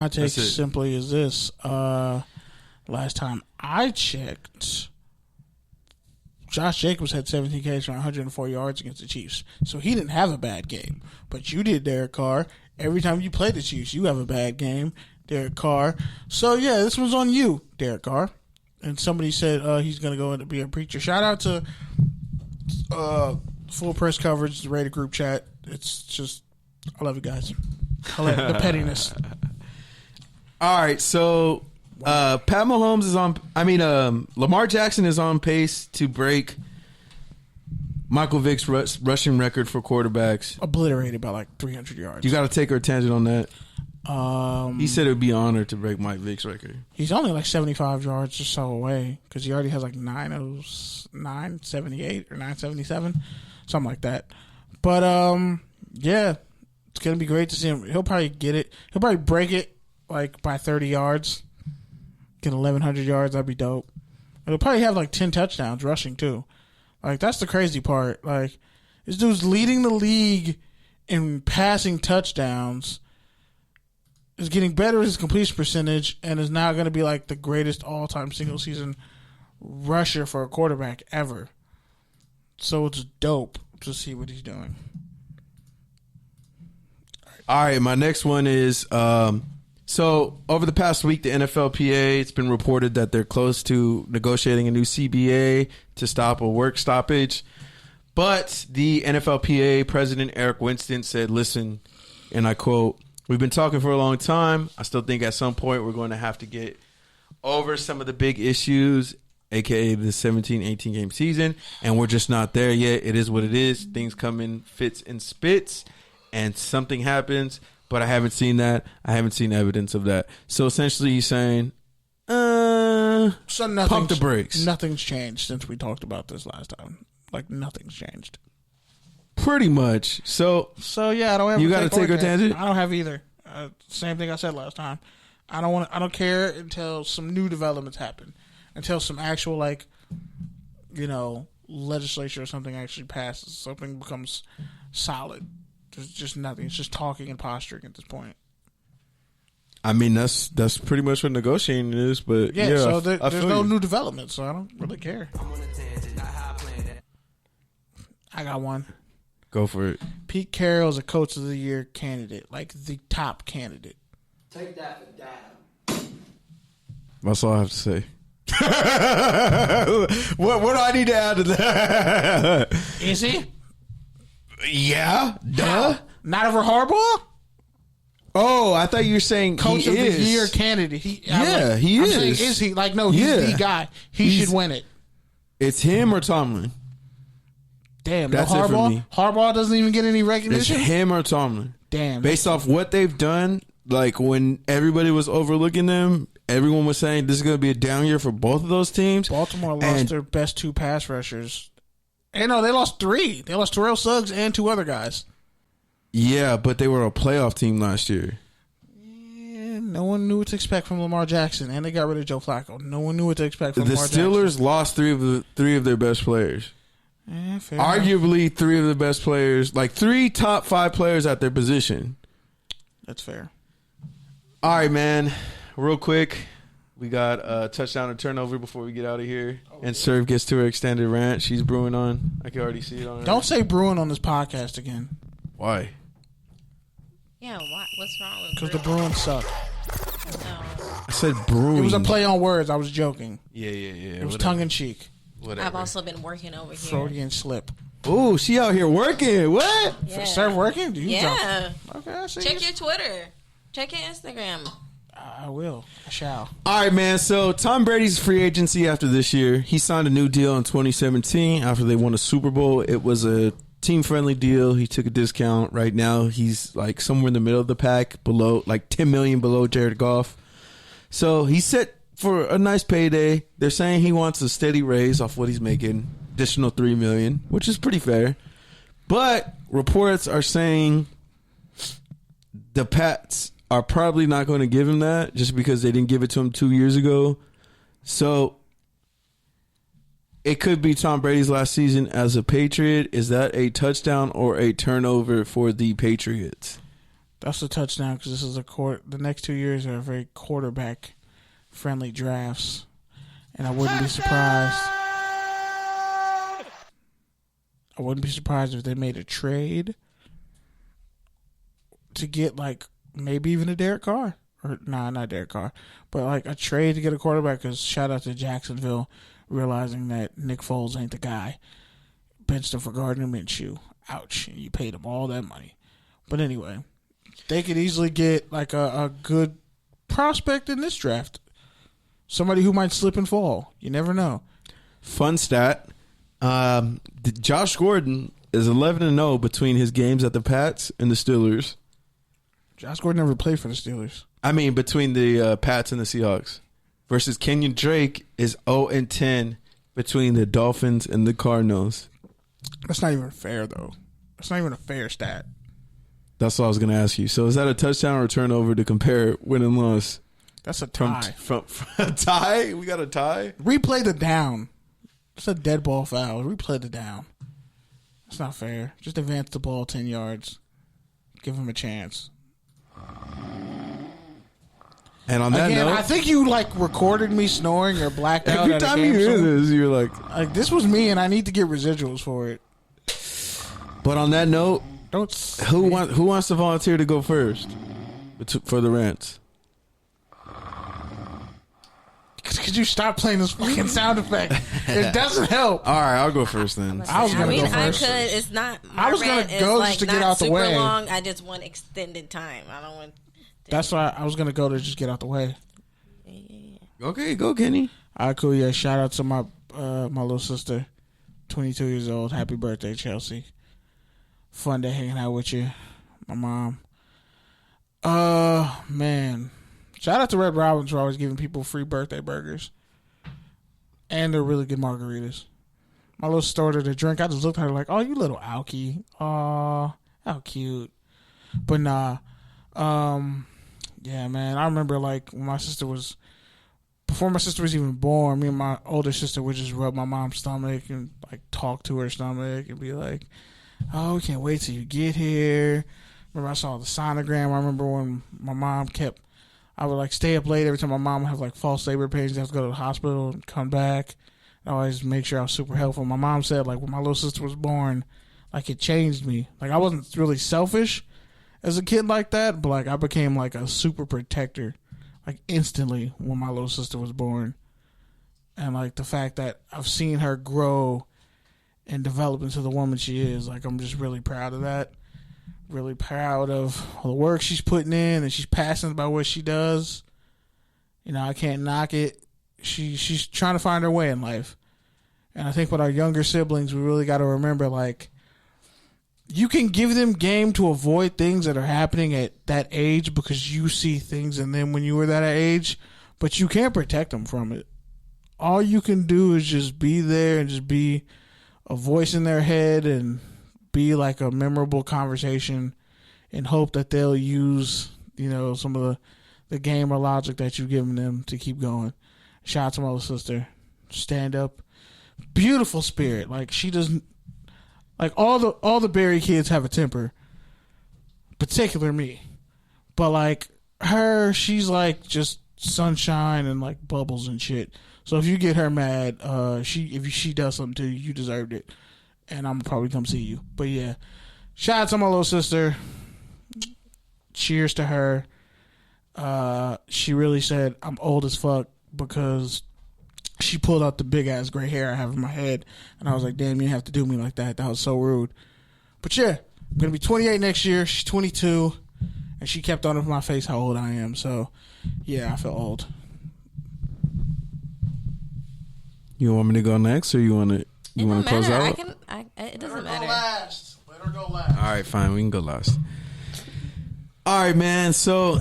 My take simply is this. Last time I checked, Josh Jacobs had 17 carries for 104 yards against the Chiefs. So he didn't have a bad game. But you did, Derek Carr. Every time you play the Chiefs, you have a bad game, Derek Carr. So, yeah, this was on you, Derek Carr. And somebody said he's going to go in to be a preacher. Shout out to full press coverage, the Rated group chat. It's just, I love you guys. I love the pettiness. All right, so Pat Mahomes is Lamar Jackson is on pace to break Michael Vick's rushing record for quarterbacks. Obliterated by like 300 yards. You got to take our tangent on that. He said it would be an honor to break Mike Vick's record. He's only like 75 yards or so away because he already has like 978 or 977, something like that. But yeah, it's gonna be great to see him. He'll probably get it. He'll probably break it like by 30 yards. Get 1,100 yards. That'd be dope. He'll probably have like 10 touchdowns rushing too. Like that's the crazy part. Like this dude's leading the league in passing touchdowns. Is getting better at his completion percentage and is now going to be like the greatest all-time single-season rusher for a quarterback ever. So it's dope to see what he's doing. All right, my next one is so over the past week, the NFLPA, it's been reported that they're close to negotiating a new CBA to stop a work stoppage. But the NFLPA president, Eric Winston, said, listen, and I quote, "We've been talking for a long time. I still think at some point we're going to have to get over some of the big issues, a.k.a. the 17-18 game season, and we're just not there yet. It is what it is. Things come in fits and spits, and something happens, but I haven't seen that. I haven't seen evidence of that." So essentially he's saying, pump the brakes. Nothing's changed since we talked about this last time. Like, nothing's changed. Pretty much. So yeah, I don't have. You got to take a tangent. I don't have either. Same thing I said last time. I don't care until some new developments happen. Until some actual legislature or something actually passes. Something becomes solid. There's just nothing. It's just talking and posturing at this point. I mean, that's pretty much what negotiating is. But yeah, so there's no new development. So I don't really care. I got one. Go for it. Pete Carroll's a Coach of the Year candidate, like the top candidate. Take that for dad. That's all I have to say. What do I need to add to that? Is he? Yeah. Duh. Not over Harbaugh? Oh, I thought you were saying Coach of the Year candidate. He is. Saying, is he? Like, no, he's the guy. He should win it. It's him or Tomlin. Damn, that's no Harbaugh? it for me. Harbaugh doesn't even get any recognition? It's him or Tomlin. Damn. Based off what they've done, like when everybody was overlooking them, everyone was saying this is going to be a down year for both of those teams. Baltimore lost their best two pass rushers. And no, they lost three. They lost Terrell Suggs and two other guys. Yeah, but they were a playoff team last year. Yeah, no one knew what to expect from Lamar Jackson, and they got rid of Joe Flacco. No one knew what to expect from Lamar Jackson. The Steelers lost three of their best players. Arguably enough. Three of the best players, like 3 top 5 players at their position. That's fair. All right, man. Real quick, we got a touchdown and turnover before we get out of here. And Serve gets to her extended rant. She's brewing on. I can already see it on her. Don't say brewing on this podcast again. Why? Yeah, what's wrong with because the Bruins suck. No. I said brewing. It was a play on words. I was joking. Yeah. It was tongue-in-cheek. Whatever. I've also been working over here. Freudian slip. Oh, she out here working. What? Yeah. Serve working? Do you yeah. Okay, I see. Check your Twitter. Check your Instagram. I will. I shall. All right, man. So Tom Brady's free agency after this year. He signed a new deal in 2017 after they won a Super Bowl. It was a team-friendly deal. He took a discount. Right now, he's like somewhere in the middle of the pack, below like $10 million below Jared Goff. So he's set for a nice payday. They're saying he wants a steady raise off what he's making, additional $3 million, which is pretty fair. But reports are saying the Pats are probably not going to give him that just because they didn't give it to him 2 years ago. So it could be Tom Brady's last season as a Patriot. Is that a touchdown or a turnover for the Patriots? That's a touchdown because this is the next 2 years are very quarterback friendly drafts, and I wouldn't be surprised. I wouldn't be surprised if they made a trade to get like maybe even a Derek Carr. Or not Derek Carr, but like a trade to get a quarterback. Because shout out to Jacksonville realizing that Nick Foles ain't the guy. Benched him for Gardner Minshew. Ouch. And you paid him all that money. But anyway, they could easily get like a good prospect in this draft. Somebody who might slip and fall. You never know. Fun stat. Josh Gordon is 11-0 between his games at the Pats and the Steelers. Josh Gordon never played for the Steelers. I mean, between the Pats and the Seahawks. Versus Kenyon Drake is 0-10 between the Dolphins and the Cardinals. That's not even fair, though. That's not even a fair stat. That's what I was going to ask you. So is that a touchdown or a turnover to compare win and loss? That's a tie. From a tie? We got a tie? Replay the down. It's a dead ball foul. Replay the down. That's not fair. Just advance the ball 10 yards. Give him a chance. And on that Again, note, I think you like recorded me snoring or blacked out. every time you hear this, you're like, this was me, and I need to get residuals for it. But on that note, who wants to volunteer to go first for the rants? Could you stop playing this fucking sound effect? It doesn't help. All right, I'll go first then. I was gonna go first. I could. It's not. My I was gonna rant go is, just to like, get not out the super way. long. I just want extended time. I don't want. That's why I was gonna go to just get out the way. Okay, go Kenny. All right, cool. Yeah, shout out to my my little sister, 22 years old. Happy birthday, Chelsea. Fun day hanging out with you, my mom. Man. Shout out to Red Robins for always giving people free birthday burgers. And they're really good margaritas. My little sister ordered a drink. I just looked at her like, oh, you little alky. Aw, how cute. But nah. Yeah, man. I remember like when before my sister was even born, me and my older sister would just rub my mom's stomach and like talk to her stomach and be like, oh, we can't wait till you get here. Remember I saw the sonogram. I remember when my mom I would like stay up late every time my mom would have like false labor pains. I have to go to the hospital and come back. I always make sure I was super helpful. My mom said like when my little sister was born, like it changed me. Like I wasn't really selfish as a kid like that, but like I became like a super protector like instantly when my little sister was born. And like the fact that I've seen her grow and develop into the woman she is, like I'm just really proud of that. Really proud of the work she's putting in, and she's passionate about what she does. You know, I can't knock it. She's trying to find her way in life. And I think with our younger siblings, we really got to remember, like, you can give them game to avoid things that are happening at that age because you see things in them when you were that age, but you can't protect them from it. All you can do is just be there and just be a voice in their head and be like a memorable conversation and hope that they'll use, you know, some of the game or logic that you've given them to keep going. Shout out to my little sister. Stand up. Beautiful spirit. Like she doesn't like all the Barry kids have a temper. Particular me. But like her, she's like just sunshine and like bubbles and shit. So if you get her mad, if she does something to you, you deserved it. And I'm going to probably come see you. But yeah, shout out to my little sister. Cheers to her. She really said I'm old as fuck because she pulled out the big ass gray hair I have in my head. And I was like, damn, you didn't have to do me like that. That was so rude. But yeah, I'm going to be 28 next year. She's 22. And she kept on in my face how old I am. So yeah, I feel old. You want me to go next or you want to close out? It doesn't matter. Let her go last. All right, fine. We can go last. All right, man. So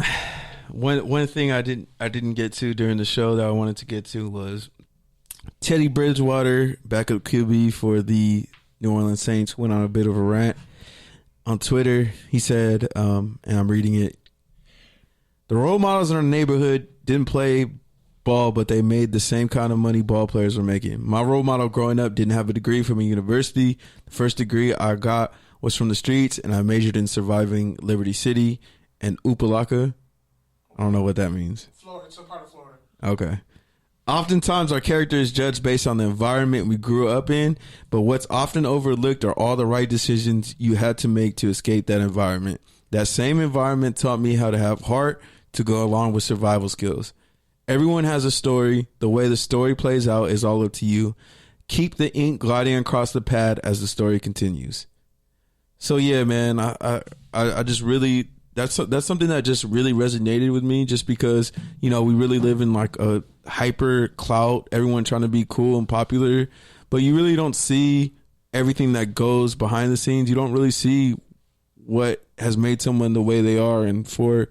one thing I didn't get to during the show that I wanted to get to was Teddy Bridgewater, backup QB for the New Orleans Saints, went on a bit of a rant on Twitter. He said, and I'm reading it, the role models in our neighborhood didn't play ball, but they made the same kind of money ball players were making. My role model growing up didn't have a degree from a university. The first degree I got was from the streets, and I majored in surviving Liberty City and Upalaka. I don't know what that means. Florida. It's a part of Florida. Okay. Oftentimes, our character is judged based on the environment we grew up in, but what's often overlooked are all the right decisions you had to make to escape that environment. That same environment taught me how to have heart to go along with survival skills. Everyone has a story. The way the story plays out is all up to you. Keep the ink gliding across the pad as the story continues. So yeah, man, I just really, that's something that just really resonated with me, just because, you know, we really live in like a hyper clout, everyone trying to be cool and popular, but you really don't see everything that goes behind the scenes. You don't really see what has made someone the way they are. And for,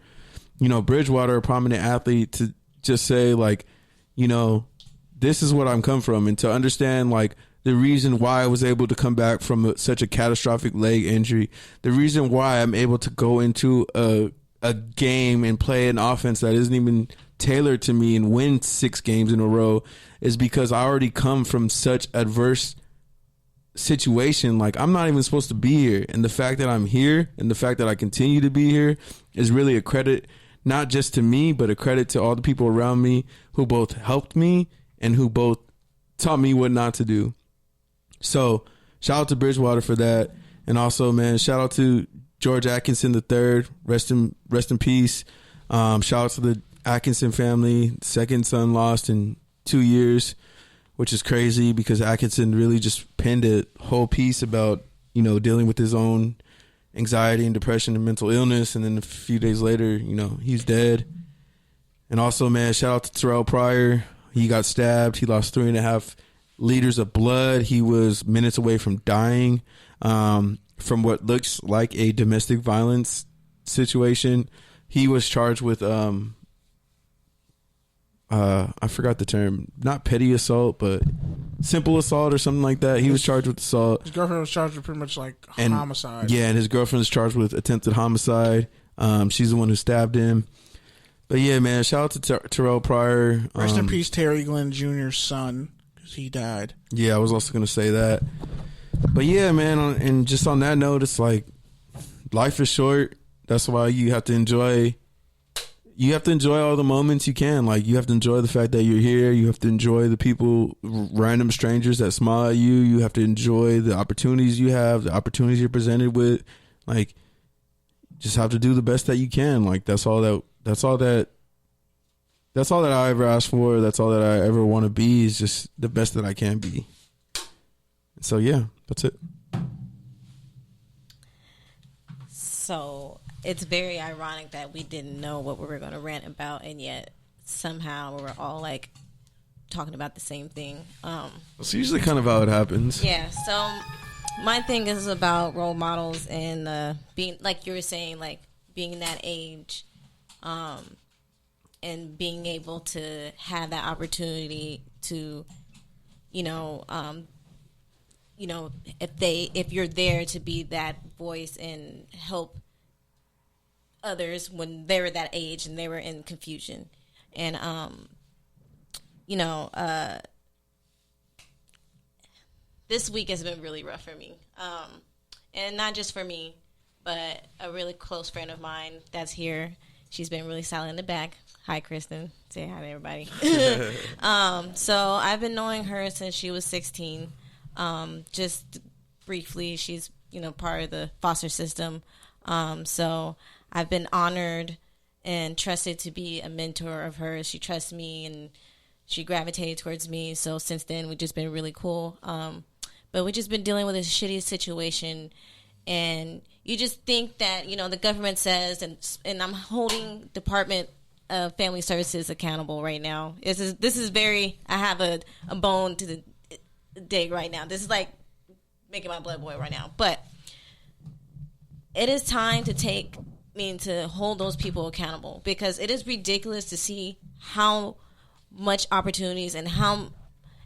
you know, Bridgewater, a prominent athlete, to just say like, you know, this is what I'm come from, and to understand like the reason why I was able to come back from such a catastrophic leg injury, the reason why I'm able to go into a game and play an offense that isn't even tailored to me and win 6 games in a row, is because I already come from such adverse situation. Like, I'm not even supposed to be here, and the fact that I'm here and the fact that I continue to be here is really a credit, not just to me, but a credit to all the people around me who both helped me and who both taught me what not to do. So shout out to Bridgewater for that. And also, man, shout out to George Atkinson III. Rest in peace. Shout out to the Atkinson family. Second son lost in 2 years, which is crazy because Atkinson really just penned a whole piece about, you know, dealing with his own anxiety and depression and mental illness. And then a few days later, you know, he's dead. And also, man, shout out to Terrell Pryor. He got stabbed. He lost 3.5 liters of blood. He was minutes away from dying from what looks like a domestic violence situation. He was charged with I forgot the term, not petty assault, but simple assault or something like that. He was charged with assault. His girlfriend was charged with pretty much like homicide. Yeah, and his girlfriend is charged with attempted homicide. She's the one who stabbed him. But yeah, man, shout out to Terrell Pryor. Rest in peace, Terry Glenn Jr.'s son, because he died. Yeah, I was also going to say that. But yeah, man, and just on that note, it's like life is short. That's why you have to enjoy all the moments you can. Like, you have to enjoy the fact that you're here. You have to enjoy the people, random strangers that smile at you. You have to enjoy the opportunities you have, the opportunities you're presented with. Like, just have to do the best that you can. Like, that's all that I ever ask for. That's all that I ever want to be, is just the best that I can be. So yeah, that's it. So it's very ironic that we didn't know what we were going to rant about, and yet somehow we're all like talking about the same thing. It's usually kind of how it happens. Yeah. So my thing is about role models and being, like you were saying, like being in that age, and being able to have that opportunity to, if you're there to be that voice and help others when they were that age and they were in confusion. And, this week has been really rough for me. And not just for me, but a really close friend of mine that's here. She's been really silent in the back. Hi, Kristen. Say hi to everybody. So I've been knowing her since she was 16. Just briefly, she's, part of the foster system. So I've been honored and trusted to be a mentor of hers. She trusts me and she gravitated towards me. So since then, we've just been really cool. But we've just been dealing with this shitty situation. And you just think that, the government says, and I'm holding Department of Family Services accountable right now. This is very, I have a bone to dig right now. This is like making my blood boil right now. But it is time to hold those people accountable, because it is ridiculous to see how much opportunities and how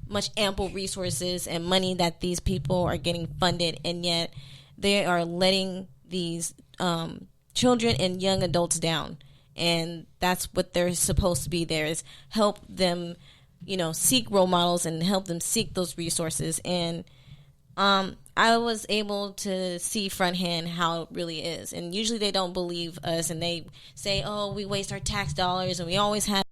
much ample resources and money that these people are getting funded, and yet they are letting these children and young adults down. And that's what they're supposed to be there, is help them, seek role models and help them seek those resources. And I was able to see front hand how it really is. And usually they don't believe us, and they say, oh, we waste our tax dollars, and we always have